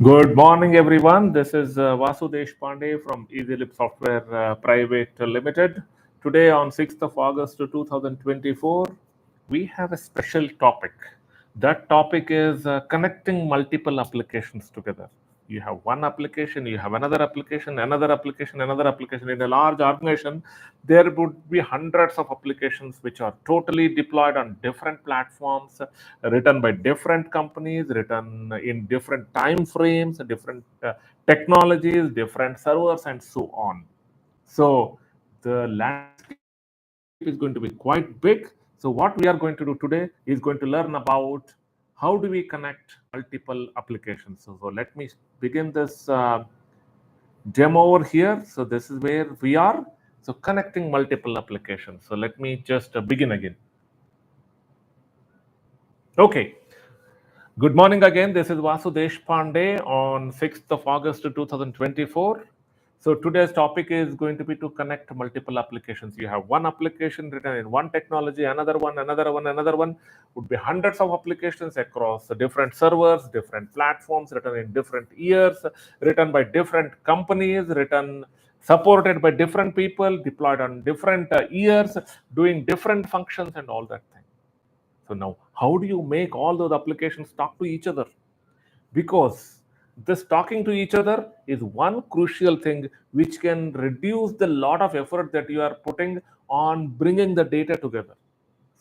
Good morning, everyone. This is Vasudesh Pandey from Easylib Software Private Limited. Today, on 6th of August 2024, we have a special topic. That topic is connecting multiple applications together. You have one application, you have another application, another application, another application. In a large organization, there would be hundreds of applications which are totally deployed on different platforms, written by different companies, written in different time frames, different technologies, different servers, and so on. So the landscape is going to be quite big. So what we are going to do today is going to learn about how do we connect multiple applications. So let me begin this demo over here. So this is where we are. So connecting multiple applications. So let me just begin again. Okay. Good morning again. This is Vasudesh Pandey on 6th of August 2024. So today's topic is going to be to connect multiple applications. You have one application written in one technology, another one, another one, another one. Would be hundreds of applications across different servers, different platforms, written in different years, written by different companies, written supported by different people, deployed on different years, doing different functions and all that thing. So now, how do you make all those applications talk to each other? Because this talking to each other is one crucial thing which can reduce the lot of effort that you are putting on bringing the data together.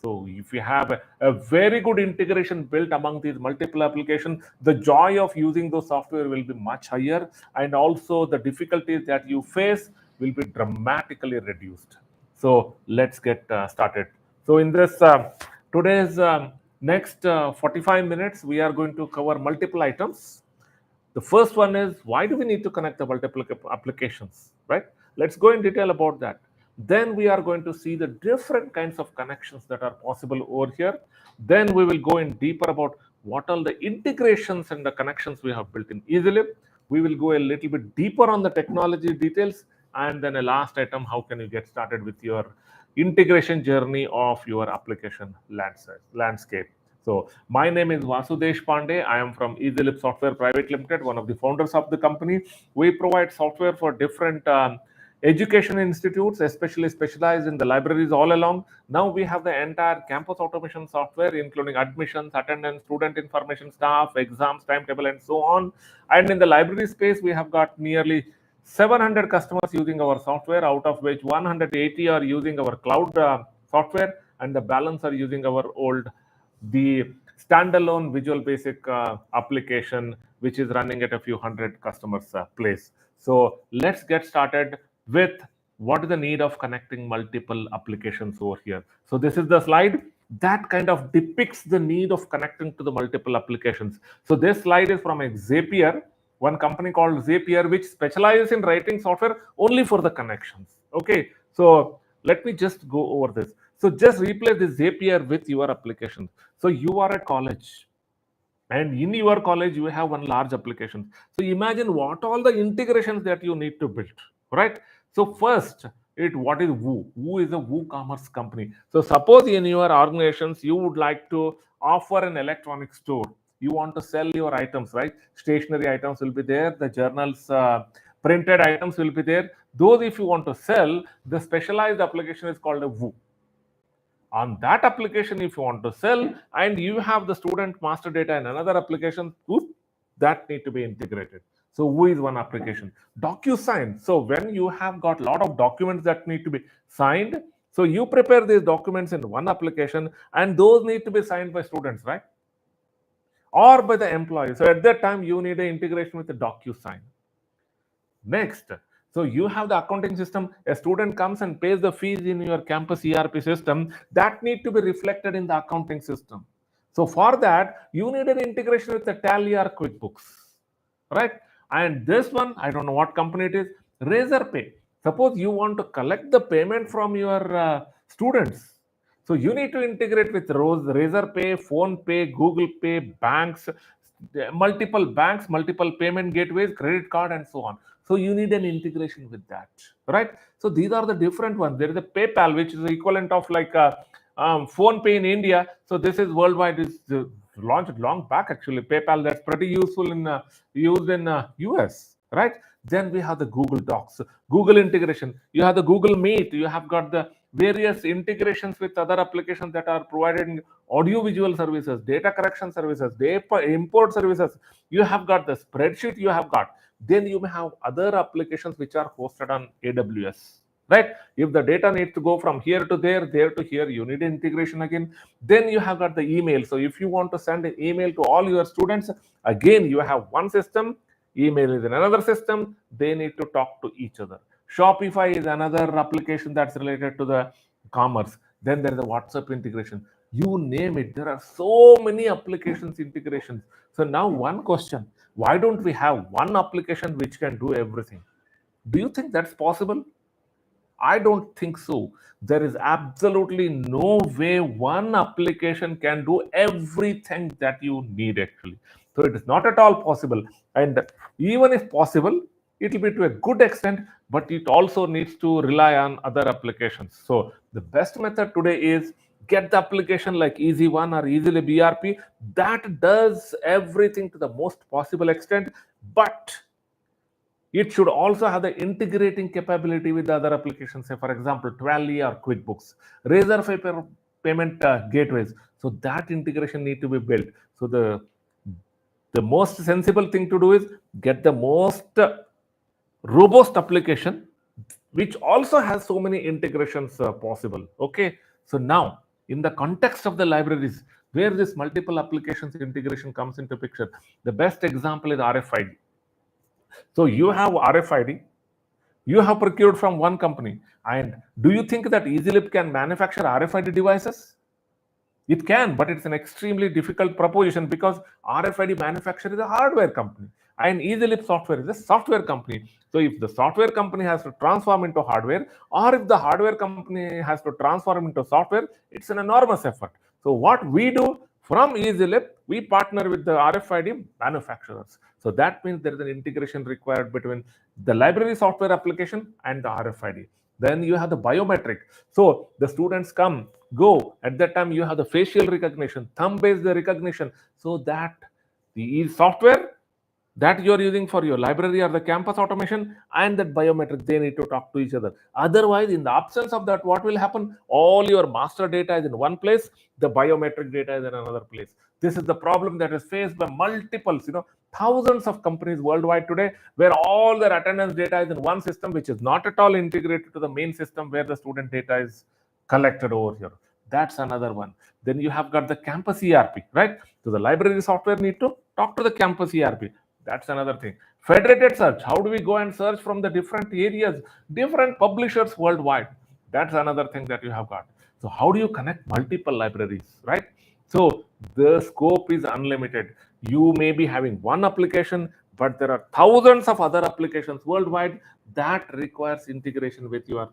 So if you have a very good integration built among these multiple applications, the joy of using those software will be much higher, and also the difficulties that you face will be dramatically reduced. So let's get started. So in this today's next 45 minutes, we are going to cover multiple items. The first one is, why do we need to connect the multiple applications, right? Let's go in detail about that. Then we are going to see the different kinds of connections that are possible over here. Then we will go in deeper about what are the integrations and the connections we have built in Easylib. We will go a little bit deeper on the technology details. And then a last item, how can you get started with your integration journey of your application landscape. So my name is Vasudesh Pandey. I am from Easylib Software Private Limited, one of the founders of the company. We provide software for different education institutes, especially specialized in the libraries all along. Now we have the entire campus automation software, including admissions, attendance, student information, staff, exams, timetable, and so on. And in the library space, we have got nearly 700 customers using our software, out of which 180 are using our cloud software, and the balance are using our the standalone Visual Basic application, which is running at a few hundred customers' place. So let's get started with what is the need of connecting multiple applications over here. So this is the slide that kind of depicts the need of connecting to the multiple applications. So this slide is from a Zapier, one company called Zapier, which specializes in writing software only for the connections. Okay, so let me just go over this. So just replace this Zapier with your application. So you are at college, and in your college you have one large application. So imagine what all the integrations that you need to build, right? So first, what is Woo is a WooCommerce company. So suppose in your organizations you would like to offer an electronic store. You want to sell your items, right? Stationary items will be there, the journals, printed items will be there. Those, if you want to sell, the specialized application is called a Woo. On that application, if you want to sell, and you have the student master data in another application, that need to be integrated. So who is one application? DocuSign. So when you have got a lot of documents that need to be signed, so you prepare these documents in one application, and those need to be signed by students, right? Or by the employees. So at that time, you need an integration with the DocuSign. Next, so you have the accounting system. A student comes and pays the fees in your campus ERP system. That need to be reflected in the accounting system. So for that, you need an integration with the Tally or QuickBooks, right? And this one, I don't know what company it is, Razorpay. Suppose you want to collect the payment from your students. So you need to integrate with Razorpay, PhonePay, Google Pay, banks, multiple payment gateways, credit card, and so on. So you need an integration with that, right? So these are the different ones. There is a PayPal, which is the equivalent of like PhonePay in India. So this is worldwide, is launched long back actually. PayPal, that's pretty useful in used in US, right? Then we have the Google Docs, Google integration. You have the Google Meet. You have got the various integrations with other applications that are provided audio-visual services, data correction services, data import services. You have got the spreadsheet. You have got. Then you may have other applications which are hosted on AWS. Right? If the data needs to go from here to there to here, you need integration again. Then you have got the email. So if you want to send an email to all your students, again, you have one system, email is in another system, they need to talk to each other. Shopify is another application that's related to the commerce. Then there is the WhatsApp integration. You name it, there are so many applications integrations. So now one question, why don't we have one application which can do everything? Do you think that's possible? I don't think so. There is absolutely no way one application can do everything that you need actually. So it is not at all possible. And even if possible, it will be to a good extent, but it also needs to rely on other applications. So the best method today is get the application like Easy1 or Easylib ERP that does everything to the most possible extent, but it should also have the integrating capability with the other applications, say for example, Twally or QuickBooks, Razor payment gateways. So that integration need to be built. So the most sensible thing to do is get the most robust application, which also has so many integrations possible. Okay, so now in the context of the libraries, where this multiple applications integration comes into picture, the best example is RFID. So you have RFID, you have procured from one company. And do you think that Easylib can manufacture RFID devices? It can, but it's an extremely difficult proposition because RFID manufacturer is a hardware company and Easylib software is a software company. So if the software company has to transform into hardware, or if the hardware company has to transform into software, it's an enormous effort. So what we do from Easylib, we partner with the RFID manufacturers. So that means there is an integration required between the library software application and the RFID. Then you have the biometric. So the students come, go. At that time, you have the facial recognition, thumb-based recognition, so that the software that you're using for your library or the campus automation and that biometric, they need to talk to each other. Otherwise, in the absence of that, what will happen? All your master data is in one place, the biometric data is in another place. This is the problem that is faced by multiples, thousands of companies worldwide today, where all their attendance data is in one system, which is not at all integrated to the main system where the student data is collected over here. That's another one. Then you have got the campus ERP, right? So the library software need to talk to the campus ERP. That's another thing. Federated search. How do we go and search from the different areas, different publishers worldwide? That's another thing that you have got. So how do you connect multiple libraries, right? So the scope is unlimited. You may be having one application, but there are thousands of other applications worldwide that requires integration with your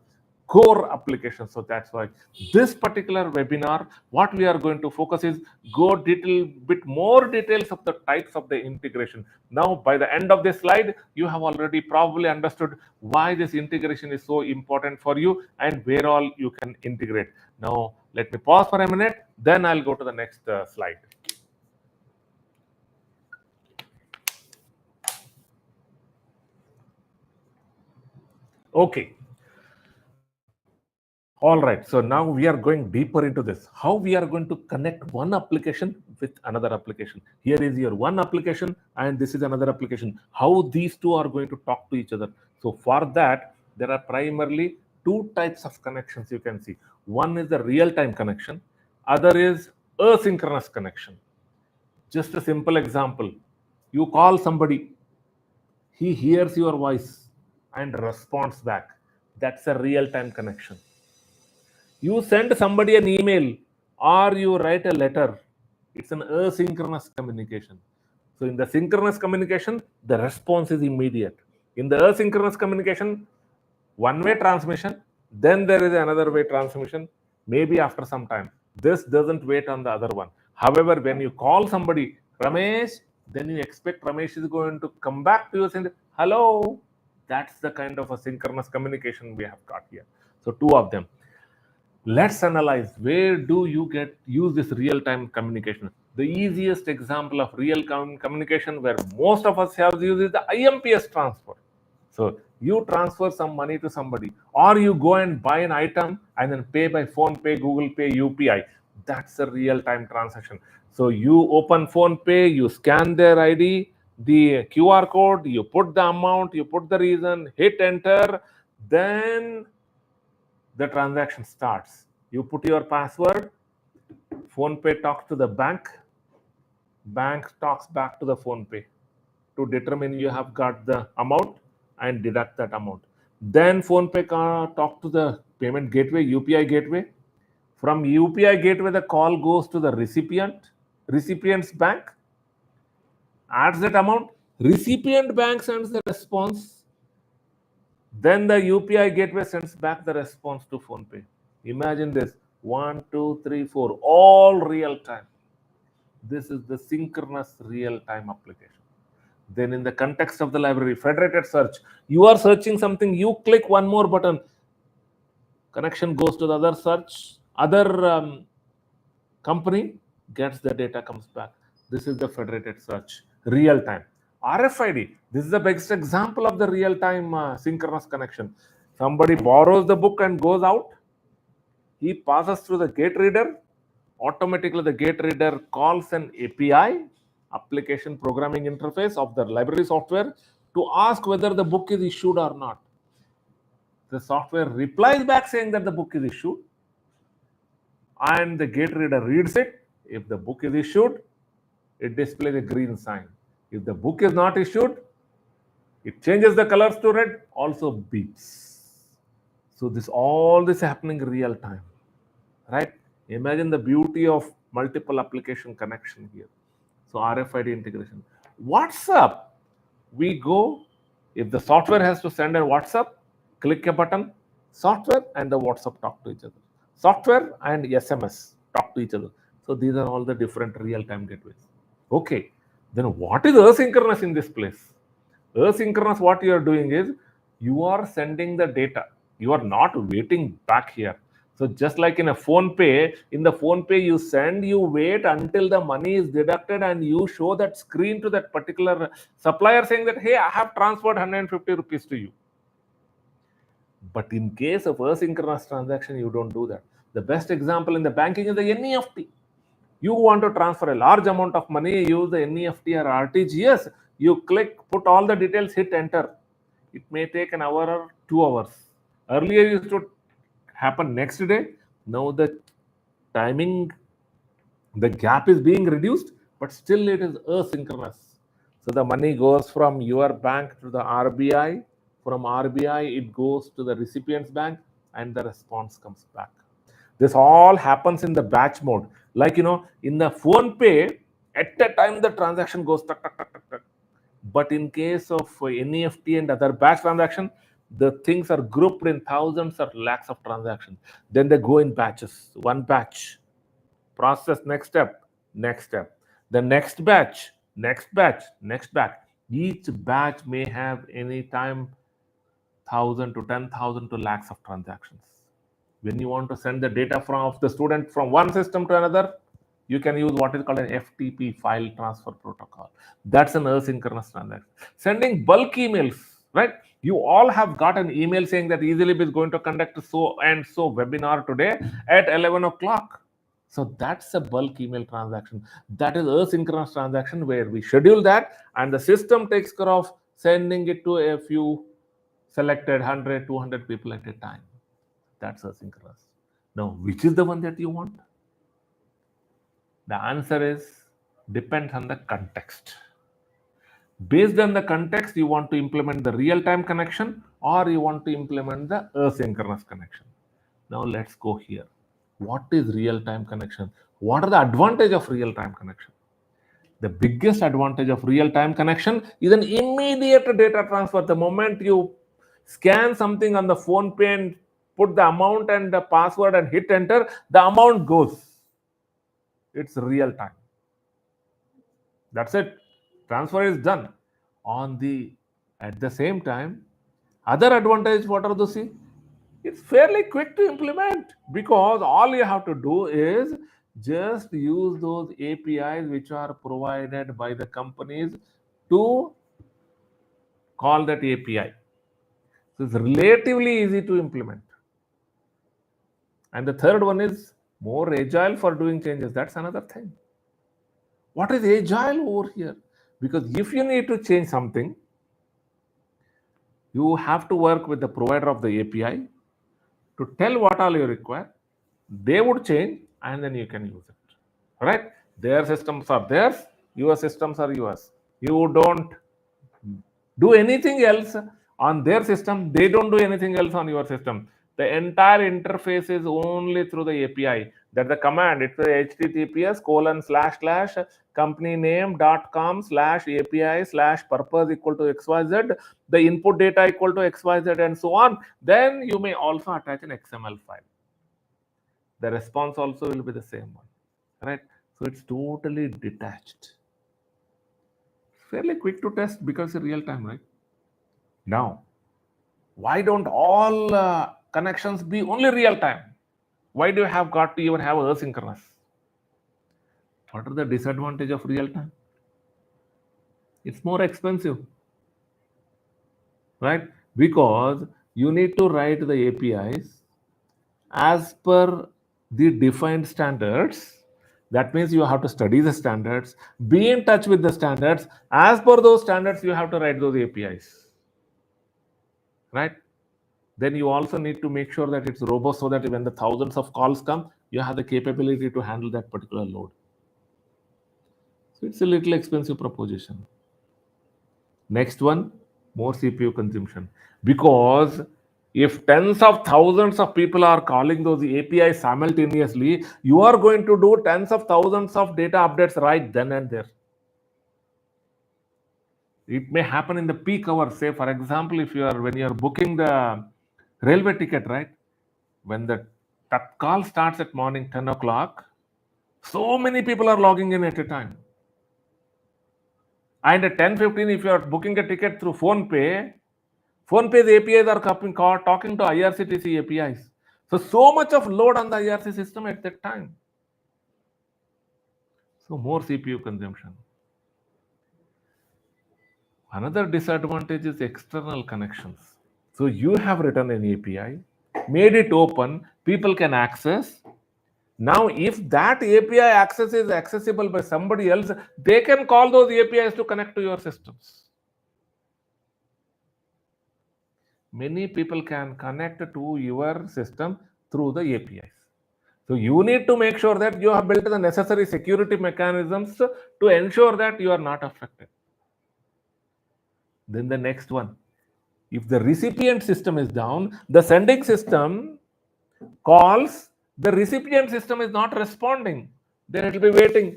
core application. So that's why this particular webinar, what we are going to focus is go little bit more details of the types of the integration. Now, by the end of this slide, you have already probably understood why this integration is so important for you and where all you can integrate. Now, let me pause for a minute, then I'll go to the next slide. Okay. All right, so now we are going deeper into this. How we are going to connect one application with another application. Here is your one application and this is another application. How these two are going to talk to each other. So for that, there are primarily two types of connections you can see. One is the real-time connection. Other is asynchronous connection. Just a simple example. You call somebody, he hears your voice and responds back. That's a real-time connection. You send somebody an email or you write a letter, it's an asynchronous communication. So in the synchronous communication, the response is immediate. In the asynchronous communication, one-way transmission, then there is another way transmission, maybe after some time. This doesn't wait on the other one. However, when you call somebody, Ramesh, then you expect Ramesh is going to come back to you and say, hello. That's the kind of a synchronous communication we have got here. So two of them. Let's analyze where do you use this real-time communication. The easiest example of real communication where most of us have used is the IMPS transfer. So you transfer some money to somebody, or you go and buy an item and then pay by phone pay, Google Pay, UPI. That's a real-time transaction. So you open phone pay, you scan their ID, the QR code, you put the amount, you put the reason, hit enter, then the transaction starts. You put your password, phone pay talks to the bank talks back to the phone pay to determine you have got the amount and deduct that amount. Then phone pay talk to the payment gateway, UPI gateway. From UPI gateway, the call goes to the recipient's bank, adds that amount, recipient bank sends the response, then the UPI gateway sends back the response to phone pay. Imagine this: 1, 2, 3, 4, all real time. This is the synchronous real time application. Then in the context of the library, federated search, you are searching something, you click one more button, connection goes to the other search, other company gets the data, comes back. This is the federated search, real time. RFID, this is the best example of the real time synchronous connection. Somebody borrows the book and goes out, he passes through the gate reader, automatically the gate reader calls an API, application programming interface of the library software, to ask whether the book is issued or not. The software replies back saying that the book is issued, and the gate reader reads it. If the book is issued, it displays a green sign. If the book is not issued, it changes the colors to red, also beeps. So all this happening real time, right? Imagine the beauty of multiple application connection here. So RFID integration. WhatsApp, we go, if the software has to send a WhatsApp, click a button, software and the WhatsApp talk to each other. Software and SMS talk to each other. So these are all the different real-time gateways. Okay, then what is asynchronous in this place? Asynchronous, what you are doing is, you are sending the data. You are not waiting back here. So just like in a phone pay, in the phone pay you send, you wait until the money is deducted and you show that screen to that particular supplier saying that, hey, I have transferred 150 rupees to you. But in case of asynchronous transaction, you don't do that. The best example in the banking is the NEFT. You want to transfer a large amount of money, use the NEFT or RTGS, you click, put all the details, hit enter. It may take an hour or 2 hours. Earlier it used to happen next day. Now the timing, the gap is being reduced, but still it is asynchronous. So the money goes from your bank to the RBI. From RBI, it goes to the recipient's bank and the response comes back. This all happens in the batch mode. Like, in the phone pay, at a time the transaction goes tuck, tuck, tuck, tuck, tuck. But in case of NEFT and other batch transaction, the things are grouped in thousands or lakhs of transactions. Then they go in batches. One batch, process, next step, the next batch, next batch, next batch. Each batch may have any time 1,000 to 10,000 to lakhs of transactions. When you want to send the data of the student from one system to another, you can use what is called an FTP, file transfer protocol. That's an asynchronous transaction. Sending bulk emails, right? You all have got an email saying that Easylib is going to conduct so and so webinar today at 11 o'clock. So that's a bulk email transaction. That is asynchronous transaction where we schedule that and the system takes care of sending it to a few selected 100, 200 people at a time. That's asynchronous. Now, which is the one that you want? The answer is depends on the context. Based on the context, you want to implement the real-time connection or you want to implement the asynchronous connection. Now, let's go here. What is real-time connection? What are the advantages of real-time connection? The biggest advantage of real-time connection is an immediate data transfer. The moment you scan something on the phone pay and put the amount and the password and hit enter, the amount goes. It's real time. That's it. Transfer is done. At the same time, other advantage, what are those? It's fairly quick to implement because all you have to do is Just use those APIs which are provided by the companies to call that API. So it's relatively easy to implement. And the third one is more agile for doing changes. That's another thing. What is agile over here? Because if you need to change something, you have to work with the provider of the API to tell what all you require. They would change and then you can use it. Right? Their systems are theirs, your systems are yours. You don't do anything else on their system, they don't do anything else on your system. The entire interface is only through the API. That the command, it's a https:// company name.com/API/purpose equal to XYZ, the input data equal to XYZ, and so on. Then you may also attach an XML file. The response also will be the same one, right? So it's totally detached. Fairly quick to test because it's real time, right? Now, why don't all connections be only real time? Why do you have got to even have asynchronous? What are the disadvantage of real time? It's more expensive, right? Because you need to write the APIs as per the defined standards. That means you have to study the standards, be in touch with the standards. As per those standards, you have to write those APIs, right? Then you also need to make sure that it's robust so that when the thousands of calls come, you have the capability to handle that particular load. So it's a little expensive proposition. Next one, more CPU consumption. Because if tens of thousands of people are calling those APIs simultaneously, you are going to do tens of thousands of data updates right then and there. It may happen in the peak hours. Say, for example, when you are booking the railway ticket, right? When the call starts at morning 10 o'clock, so many people are logging in at a time. And at 10:15, if you are booking a ticket through PhonePay's APIs are talking to IRCTC APIs. So much of load on the IRC system at that time. So more CPU consumption. Another disadvantage is external connections. So you have written an API, made it open, people can access. Now, if that API access is accessible by somebody else, they can call those APIs to connect to your systems. Many people can connect to your system through the APIs. So you need to make sure that you have built the necessary security mechanisms to ensure that you are not affected. Then the next one, if the recipient system is down, the sending system calls, the recipient system is not responding. Then it will be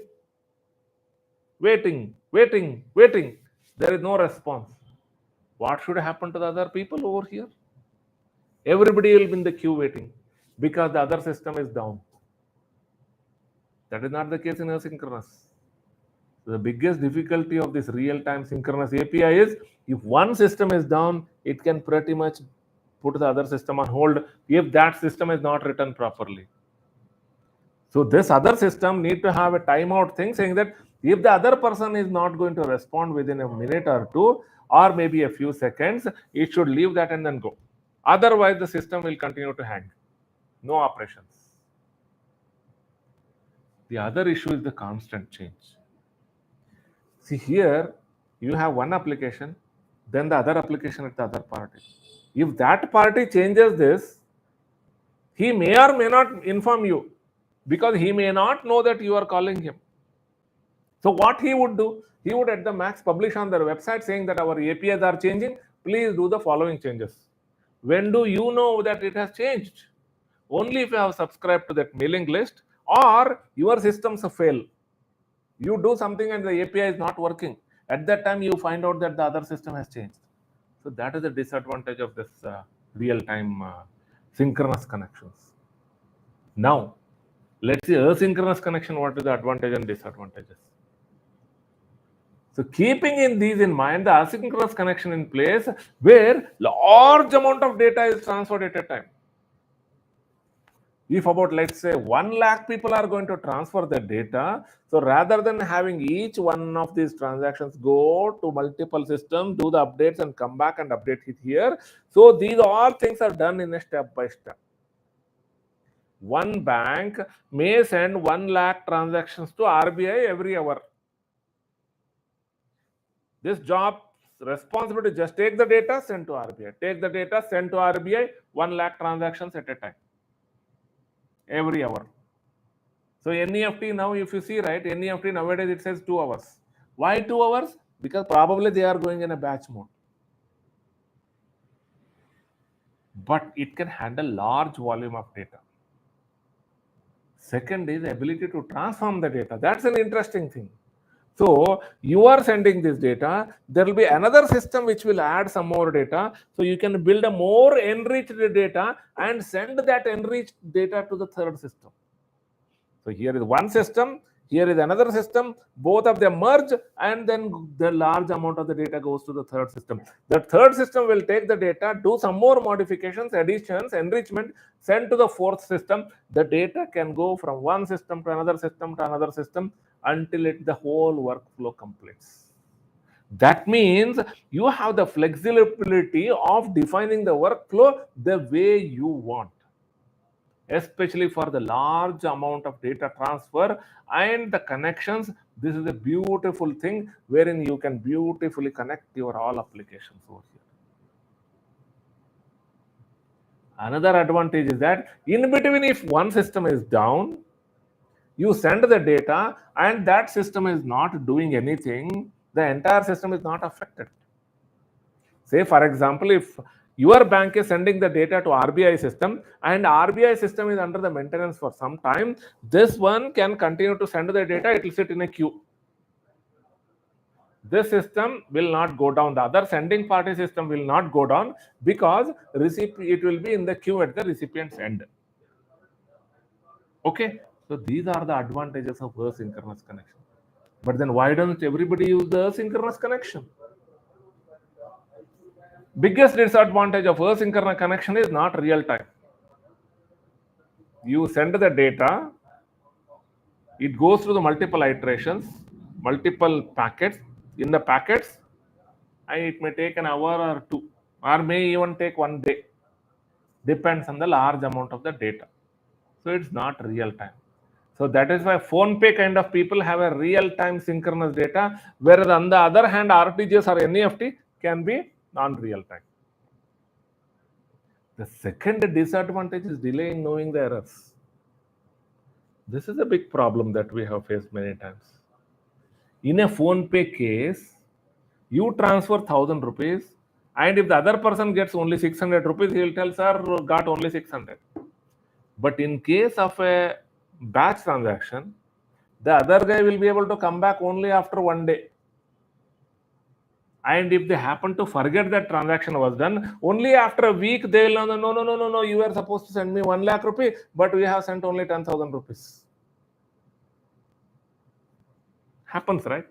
waiting. There is no response. What should happen to the other people over here? Everybody will be in the queue waiting because the other system is down. That is not the case in asynchronous. The biggest difficulty of this real-time synchronous API is if one system is down, it can pretty much put the other system on hold if that system is not written properly. So this other system need to have a timeout thing saying that if the other person is not going to respond within a minute or two, or maybe a few seconds, it should leave that and then go. Otherwise, the system will continue to hang. No operations. The other issue is the constant change. See here, you have one application, then the other application at the other party. If that party changes this, he may or may not inform you because he may not know that you are calling him. So what he would do, he would at the max publish on their website saying that our APIs are changing, please do the following changes. When do you know that it has changed? Only if you have subscribed to that mailing list or your systems fail. You do something and the API is not working. At that time, you find out that the other system has changed. So that is the disadvantage of this real-time synchronous connections. Now, let's see asynchronous connection, what is the advantage and disadvantages. So keeping these in mind, the asynchronous connection in place where large amount of data is transferred at a time. If about, let's say, 1 lakh people are going to transfer the data, so rather than having each one of these transactions go to multiple systems, do the updates and come back and update it here, so these all things are done in a step by step. One bank may send 1 lakh transactions to RBI every hour. This job responsibility, just take the data, send to RBI. Take the data, send to RBI, 1 lakh transactions at a time, every hour. So NEFT now, if you see, right, NEFT nowadays it says 2 hours. Why 2 hours? Because probably they are going in a batch mode. But it can handle large volume of data. Second is the ability to transform the data. That's an interesting thing. So you are sending this data, there will be another system which will add some more data. So you can build a more enriched data and send that enriched data to the third system. So here is one system, here is another system, both of them merge, and then the large amount of the data goes to the third system. The third system will take the data, do some more modifications, additions, enrichment, send to the fourth system. The data can go from one system to another system to another system until the whole workflow completes. That means you have the flexibility of defining the workflow the way you want, especially for the large amount of data transfer and the connections. This is a beautiful thing wherein you can beautifully connect your all applications over here. Another advantage is that in between, if one system is down, you send the data and that system is not doing anything, the entire system is not affected. Say, for example, if your bank is sending the data to RBI system and RBI system is under the maintenance for some time, this one can continue to send the data, it will sit in a queue. This system will not go down. The other sending party system will not go down because it will be in the queue at the recipient's end. Okay, so these are the advantages of asynchronous connection. But then why don't everybody use the asynchronous connection? Biggest disadvantage of asynchronous connection is not real time. You send the data, it goes through the multiple iterations, multiple packets. In the packets, it may take an hour or two, or may even take 1 day. Depends on the large amount of the data. So it's not real time. So that is why PhonePe kind of people have a real time synchronous data, whereas on the other hand, RTGS or NEFT can be non-real time. The second disadvantage is delay in knowing the errors. This is a big problem that we have faced many times. In a PhonePe case, you transfer 1,000 rupees, and if the other person gets only 600 rupees, he will tell, sir, got only 600. But in case of a batch transaction, the other guy will be able to come back only after 1 day. And if they happen to forget that transaction was done, only after a week they will know, no, you were supposed to send me 1 lakh rupee, but we have sent only 10,000 rupees. Happens, right?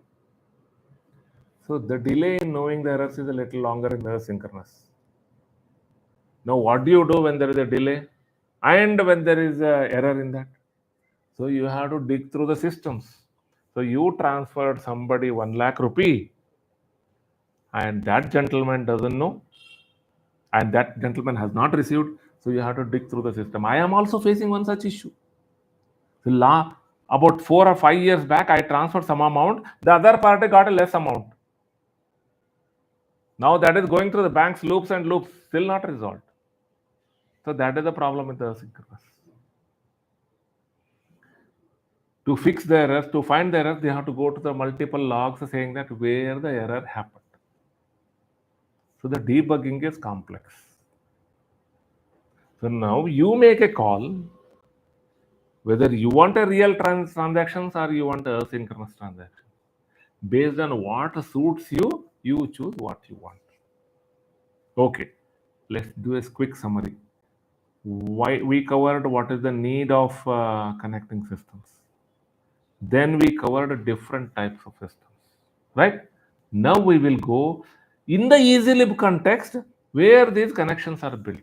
So the delay in knowing the errors is a little longer in the asynchronous. Now, what do you do when there is a delay and when there is an error in that? So you have to dig through the systems. So you transferred somebody 1 lakh rupee and that gentleman doesn't know, and that gentleman has not received. So you have to dig through the system. I am also facing one such issue. So about 4 or 5 years back, I transferred some amount. The other party got a less amount. Now that is going through the bank's loops and loops, still not resolved. So that is the problem with the asynchronous. To fix the errors, to find the errors, they have to go to the multiple logs saying that where the error happened. So the debugging is complex. So now you make a call whether you want a real transactions or you want a asynchronous transaction. Based on what suits you, you choose what you want. Okay, let's do a quick summary. Why we covered what is the need of connecting systems. Then we covered different types of systems, right? Now we will go in the Easylib context where these connections are built.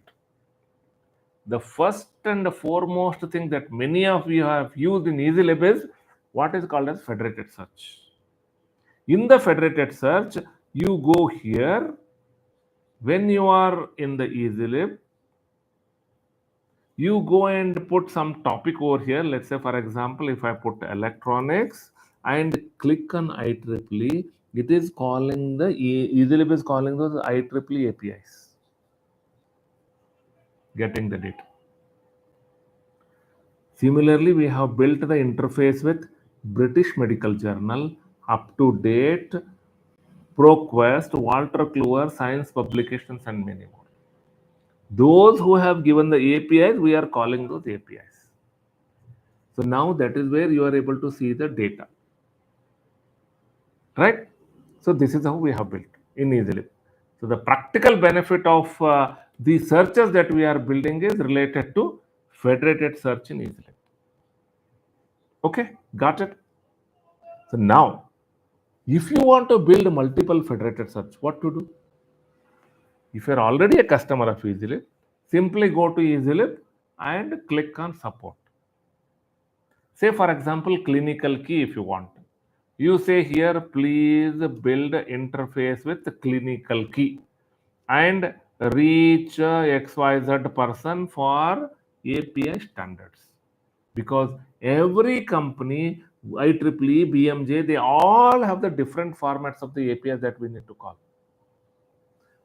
the first and the foremost thing that many of you have used in Easylib is what is called as federated search. In the federated search, you go here. When you are in the Easylib, you go and put some topic over here. Let's say, for example, if I put electronics and click on IEEE, it is calling the Easylib is calling those IEEE APIs, getting the data. Similarly, we have built the interface with British Medical Journal, Up to Date, ProQuest, Walter Kluwer, Science Publications, and many more. Those who have given the APIs, we are calling those APIs. So now that is where you are able to see the data, right? So this is how we have built in Easylib. So the practical benefit of the searches that we are building is related to federated search in Easylib. Okay, got it? So now, if you want to build multiple federated search, what to do? If you're already a customer of Easylib, simply go to Easylib and click on support. Say, for example, clinical key if you want. You say here, please build interface with the clinical key and reach XYZ person for API standards. Because every company, IEEE, BMJ, they all have the different formats of the APIs that we need to call.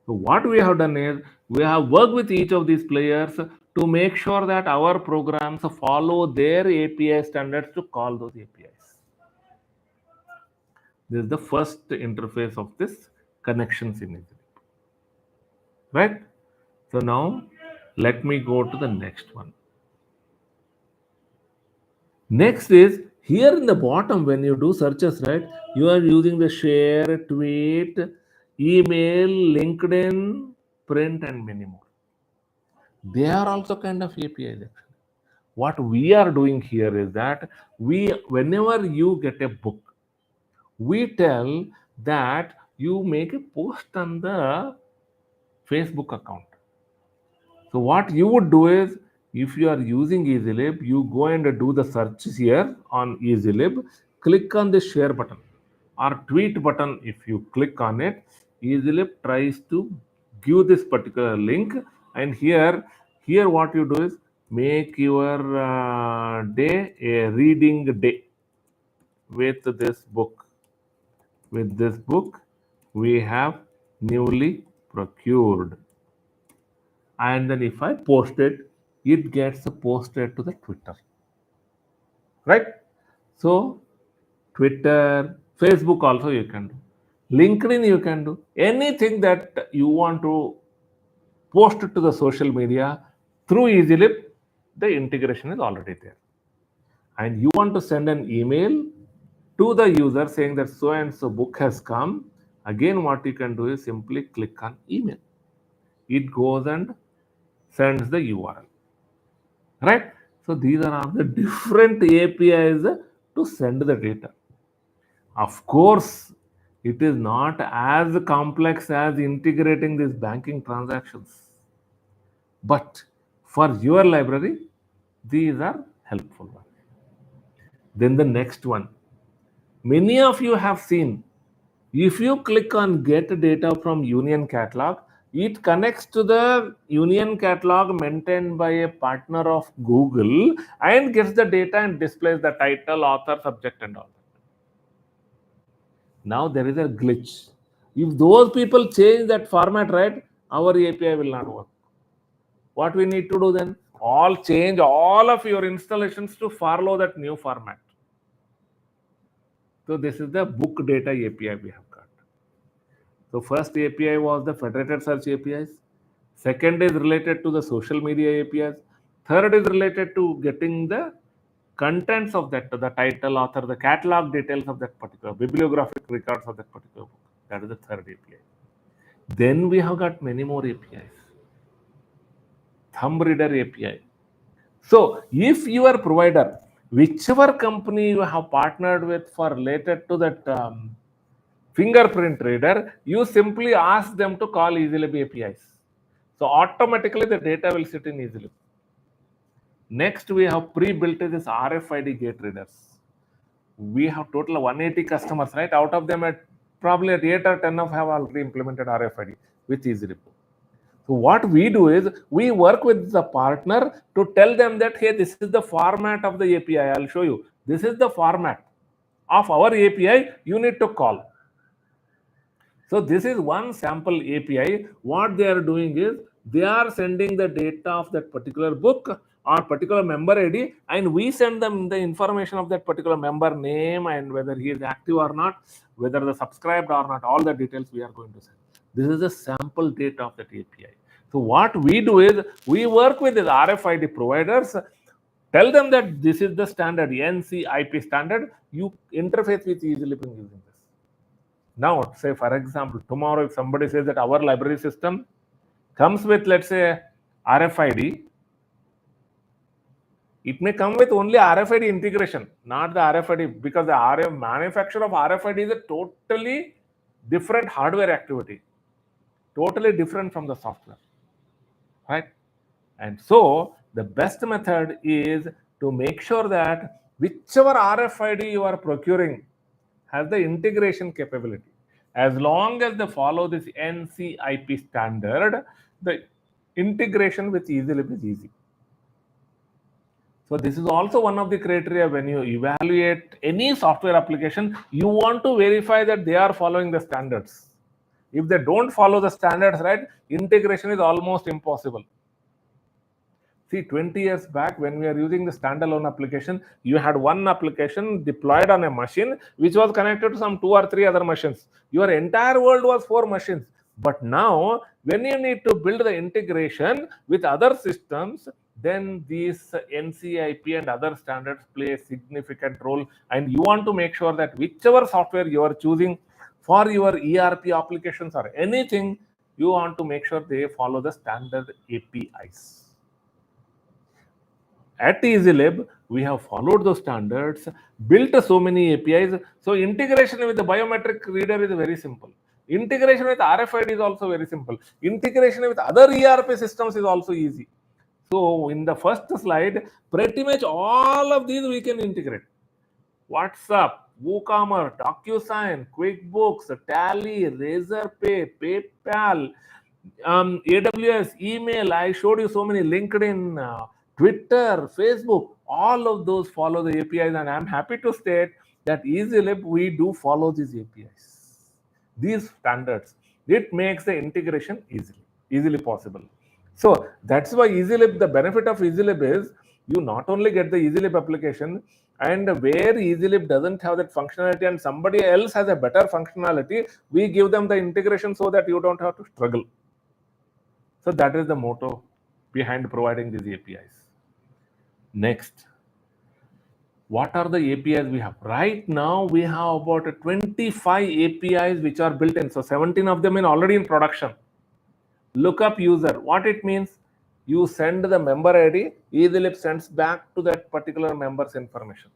So what we have done is we have worked with each of these players to make sure that our programs follow their API standards to call those APIs. This is the first interface of this connections in Easylib. Right? So now let me go to the next one. Next is here in the bottom when you do searches, right? You are using the share, tweet, email, LinkedIn, print, and many more. They are also kind of APIs. What we are doing here is that whenever you get a book, we tell that you make a post on the Facebook account. So what you would do is, if you are using Easylib, you go and do the searches here on Easylib, click on the share button or tweet button. If you click on it, Easylib tries to give this particular link, and here what you do is make your day a reading day with this book. With this book, we have newly procured. And then if I post it, it gets posted to the Twitter. Right? So, Twitter, Facebook also you can do. LinkedIn you can do. Anything that you want to post to the social media through Easylib, the integration is already there. And you want to send an email to the user saying that so and so book has come. Again, what you can do is simply click on email. It goes and sends the URL. Right? So these are all the different APIs to send the data. Of course, it is not as complex as integrating these banking transactions. But for your library, these are helpful ones. Then the next one. Many of you have seen, if you click on get data from Union Catalog, it connects to the Union Catalog maintained by a partner of Google and gets the data and displays the title, author, subject, and all that. Now there is a glitch. If those people change that format, right, our API will not work. What we need to do then? Change all of your installations to follow that new format. So this is the book data API we have got. So first API was the federated search APIs. Second is related to the social media APIs. Third is related to getting the contents of that, the title, author, the catalog details of that particular bibliographic records of that particular book. That is the third API. Then we have got many more APIs. Thumb reader API. So if your provider, whichever company you have partnered with for related to that fingerprint reader, you simply ask them to call Easylib APIs. So automatically the data will sit in Easylib. Next, we have pre-built this RFID gate readers. We have total 180 customers, right? Out of them, probably at 8 or 10 of have already implemented RFID with Easylib. So what we do is we work with the partner to tell them that, hey, this is the format of the API. I'll show you. This is the format of our API. You need to call. So this is one sample API. What they are doing is they are sending the data of that particular book or particular member ID, and we send them the information of that particular member name and whether he is active or not, whether they subscribed or not, all the details we are going to send. This is the sample data of that API. So what we do is we work with the RFID providers, tell them that this is the standard NC-IP standard. You interface with Easylib using this. Now, say for example, tomorrow if somebody says that our library system comes with, let's say, RFID, it may come with only RFID integration, not the RFID, because the manufacture of RFID is a totally different hardware activity, totally different from the software, right? And so the best method is to make sure that whichever RFID you are procuring has the integration capability. As long as they follow this NC-IP standard, the integration with Easylib is easy. So this is also one of the criteria when you evaluate any software application. You want to verify that they are following the standards. If they don't follow the standards, right, integration is almost impossible. See, 20 years back when we are using the standalone application, you had one application deployed on a machine which was connected to some 2 or 3 other machines. Your entire world was 4 machines. But now, when you need to build the integration with other systems, then these NC-IP and other standards play a significant role. And you want to make sure that whichever software you are choosing for your ERP applications or anything, you want to make sure they follow the standard APIs. At Easylib, we have followed those standards, built so many APIs. So integration with the biometric reader is very simple. Integration with RFID is also very simple. Integration with other ERP systems is also easy. So in the first slide, pretty much all of these we can integrate. WhatsApp, WooCommerce, DocuSign, QuickBooks, Tally, Razorpay, PayPal, AWS, email. I showed you so many, LinkedIn, Twitter, Facebook, all of those follow the APIs, and I'm happy to state that Easylib, we do follow these APIs, these standards. It makes the integration easily possible. So that's why Easylib, the benefit of Easylib is you not only get the Easylib application, and where Easylib doesn't have that functionality and somebody else has a better functionality, we give them the integration so that you don't have to struggle. So that is the motto behind providing these APIs. Next, what are the APIs we have? Right now, we have about 25 APIs which are built in. So 17 of them are already in production. Lookup user, what it means? You send the member ID, Easylib sends back to that particular member's information.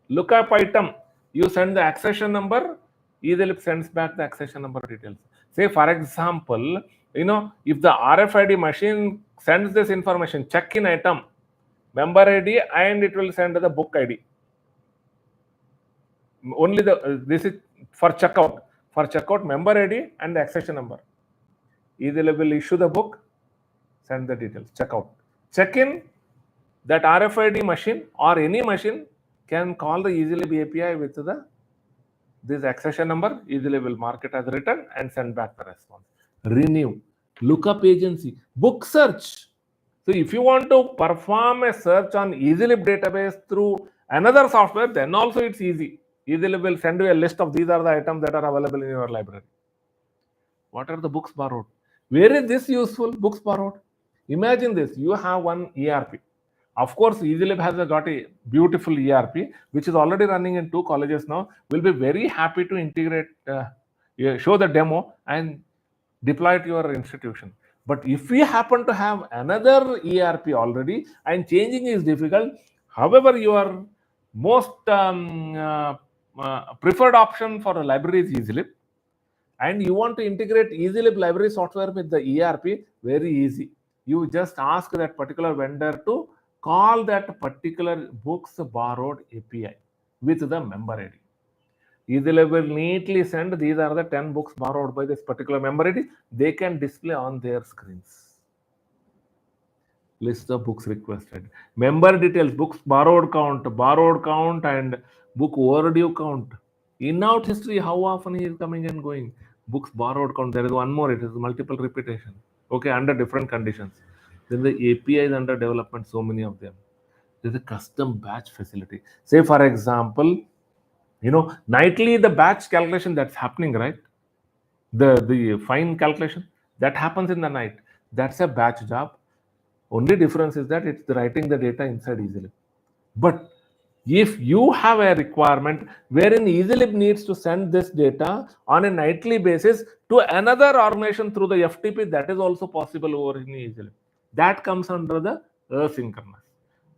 Lookup item, you send the accession number, Easylib sends back the accession number details. Say, for example, if the RFID machine sends this information, check-in item, member ID, and it will send the book ID. Only this is for checkout. For checkout, member ID and the accession number. Easylib will issue the book, send the details, checkout. Check-in, that RFID machine or any machine can call the Easylib API with this accession number. Easylib will mark it as written and send back the response. Renew, lookup agency, book search. So if you want to perform a search on Easylib database through another software, then also it's easy. Easylib will send you a list of these are the items that are available in your library. What are the books borrowed? Where is this useful? Books borrowed. Imagine this, you have one ERP. Of course, Easylib has got a beautiful ERP, which is already running in 2 colleges now. We'll be very happy to integrate, show the demo and deploy it to your institution. But if we happen to have another ERP already and changing is difficult, however, your most preferred option for a library is Easylib, and you want to integrate Easylib library software with the ERP, very easy. You just ask that particular vendor to call that particular books borrowed API with the member ID. Easylib will neatly send these are the 10 books borrowed by this particular member ID. They can display on their screens. List of books requested. Member details, books borrowed count, and book overdue count. In-out history, how often he is coming and going. Books borrowed count. There is one more. It is multiple repetition. Okay, under different conditions. Then the API is under development. So many of them. There's a custom batch facility. Say for example, nightly the batch calculation that's happening, right? The fine calculation that happens in the night. That's a batch job. Only difference is that it's writing the data inside Easylib. But if you have a requirement wherein Easylib needs to send this data on a nightly basis to another organization through the FTP, that is also possible over in Easylib. That comes under the asynchronous.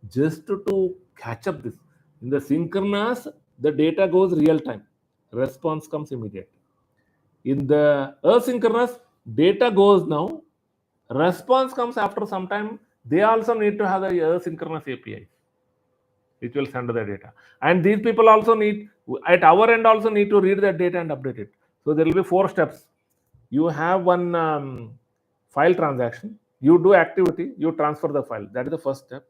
Just to catch up this, in the synchronous, the data goes real time. Response comes immediate. In the asynchronous, data goes now. Response comes after some time. They also need to have the asynchronous API, which will send the data. And these people also need, at our end, also need to read that data and update it. So there will be 4 steps. You have one file transaction. You do activity. You transfer the file. That is the first step.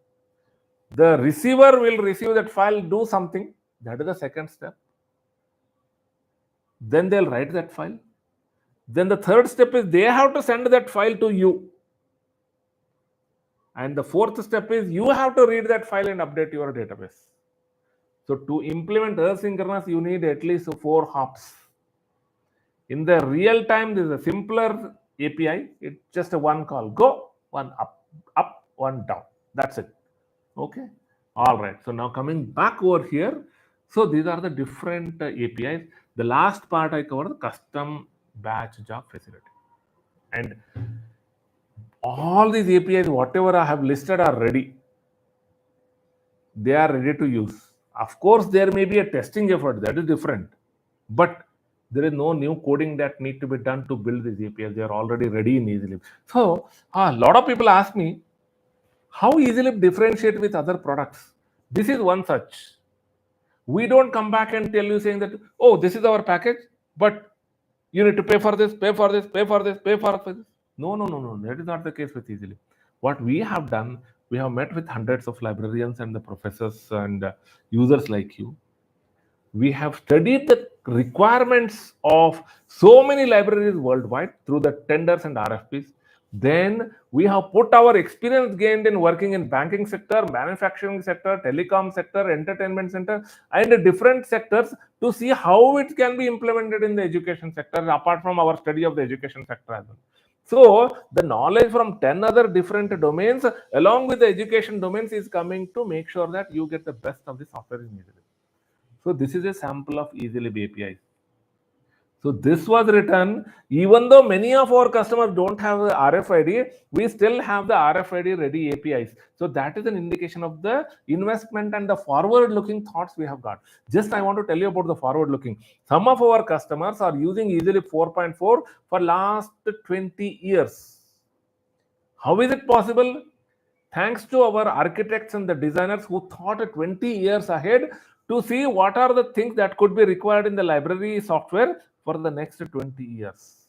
The receiver will receive that file, do something. That is the second step. Then they'll write that file. Then the third step is they have to send that file to you. And the fourth step is you have to read that file and update your database. So to implement asynchronous, you need at least 4 hops. In the real time, this is a simpler API. It's just a one call. Go, one up, one down. That's it. Okay. All right. So now coming back over here. So these are the different APIs. The last part I covered, the custom batch job facility. And all these APIs, whatever I have listed, are ready. They are ready to use. Of course, there may be a testing effort. That is different. But there is no new coding that need to be done to build these APIs. They are already ready in Easylib. So a lot of people ask me, how Easylib differentiate with other products? This is one such. We don't come back and tell you saying that, oh, this is our package, but you need to pay for this, pay for this, pay for this, pay for this. No. That is not the case with Easylib. What we have done, we have met with hundreds of librarians and the professors and users like you. We have studied the requirements of so many libraries worldwide through the tenders and RFPs. Then we have put our experience gained in working in banking sector, manufacturing sector, telecom sector, entertainment sector, and different sectors to see how it can be implemented in the education sector, apart from our study of the education sector as well. So the knowledge from 10 other different domains along with the education domains is coming to make sure that you get the best of the software in Easylib. So this is a sample of Easylib APIs. So this was written, even though many of our customers don't have the RFID, we still have the RFID ready APIs. So that is an indication of the investment and the forward-looking thoughts we have got. Just I want to tell you about the forward-looking. Some of our customers are using Easylib 4.4 for last 20 years. How is it possible? Thanks to our architects and the designers who thought 20 years ahead to see what are the things that could be required in the library software for the next 20 years.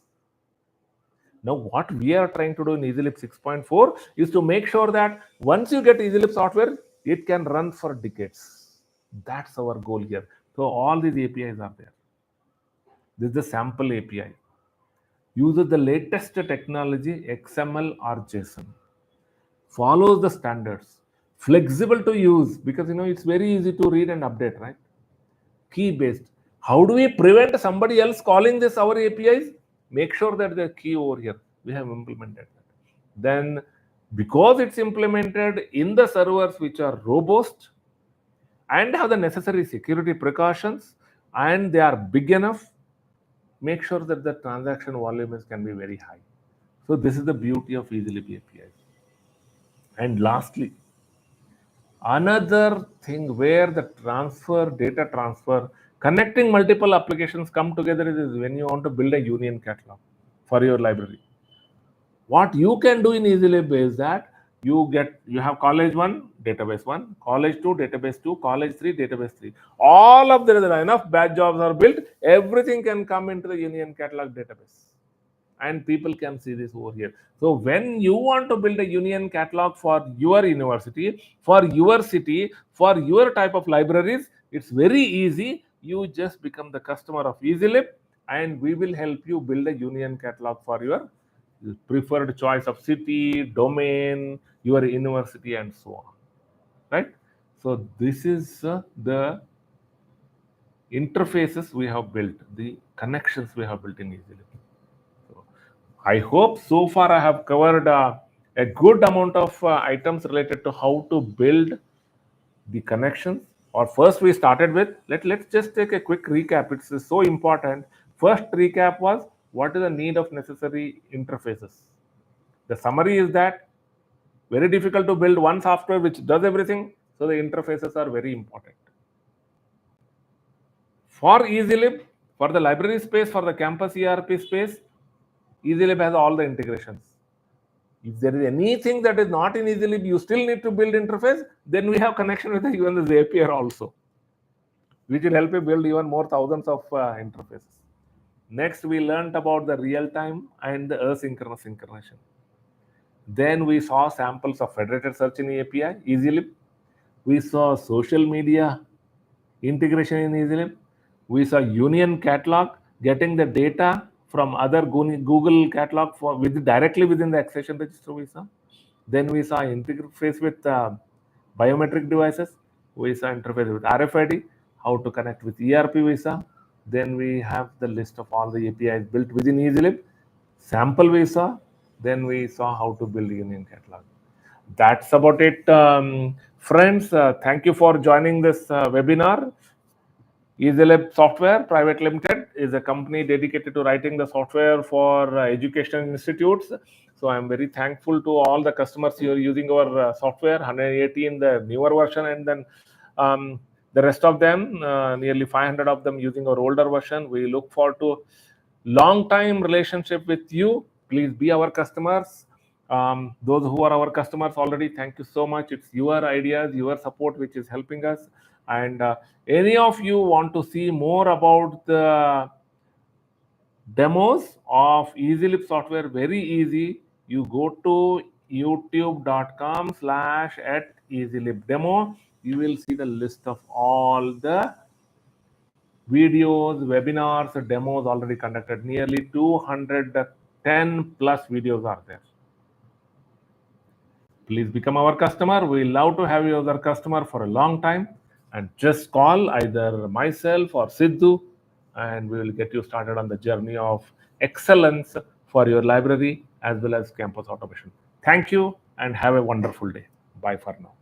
Now, what we are trying to do in Easylib 6.4 is to make sure that once you get Easylib software, it can run for decades. That's our goal here. So all these APIs are there. This is the sample API. Uses the latest technology, XML or JSON. Follows the standards. Flexible to use because it's very easy to read and update, right? Key based. How do we prevent somebody else calling this our APIs? Make sure that the key over here. We have implemented that. Then, because it's implemented in the servers which are robust and have the necessary security precautions and they are big enough, make sure that the transaction volumes can be very high. So this is the beauty of Easylib APIs. And lastly, another thing where the data transfer, connecting multiple applications come together is when you want to build a union catalog for your library. What you can do in Easylib is that You have college 1, database 1, college 2, database 2, college 3, database 3. All of there is enough batch jobs are built. Everything can come into the union catalog database. And people can see this over here. So when you want to build a union catalog for your university, for your city, for your type of libraries, it's very easy. You just become the customer of Easylib, and we will help you build a union catalog for your preferred choice of city, domain, your university, and so on. Right? So this is the interfaces we have built, the connections we have built in Easylib. I hope so far I have covered a good amount of items related to how to build the connections. Or first we started with, let's just take a quick recap. It's so important. First recap was, what is the need of necessary interfaces? The summary is that very difficult to build one software which does everything, so the interfaces are very important. For Easylib, for the library space, for the campus ERP space, Easylib has all the integrations. If there is anything that is not in Easylib, you still need to build interface, then we have connection with even the Zapier also, which will help you build even more thousands of interfaces. Next, we learned about the real-time and the asynchronous synchronization. Then we saw samples of federated search in API, Easylib. We saw social media integration in Easylib. We saw union catalog, getting the data from other Google catalog directly within the accession register we saw. Then we saw interface with biometric devices. We saw interface with RFID, how to connect with ERP we saw. Then we have the list of all the APIs built within Easylib. Sample we saw. Then we saw how to build union catalog. That's about it, friends. Thank you for joining this webinar. Easylib Software Private Limited is a company dedicated to writing the software for education institutes. So I'm very thankful to all the customers who are using our software, 118, the newer version, and then the rest of them, nearly 500 of them using our older version. We look forward to long time relationship with you. Please be our customers. Those who are our customers already, thank you so much. It's your ideas, your support which is helping us. And any of you want to see more about the demos of Easylib software, very easy. You go to youtube.com/@easylibdemo. You will see the list of all the videos, webinars, demos already conducted. Nearly 210 plus videos are there. Please become our customer. We love to have you as our customer for a long time. And just call either myself or Sidhu, and we will get you started on the journey of excellence for your library as well as campus automation. Thank you and have a wonderful day. Bye for now.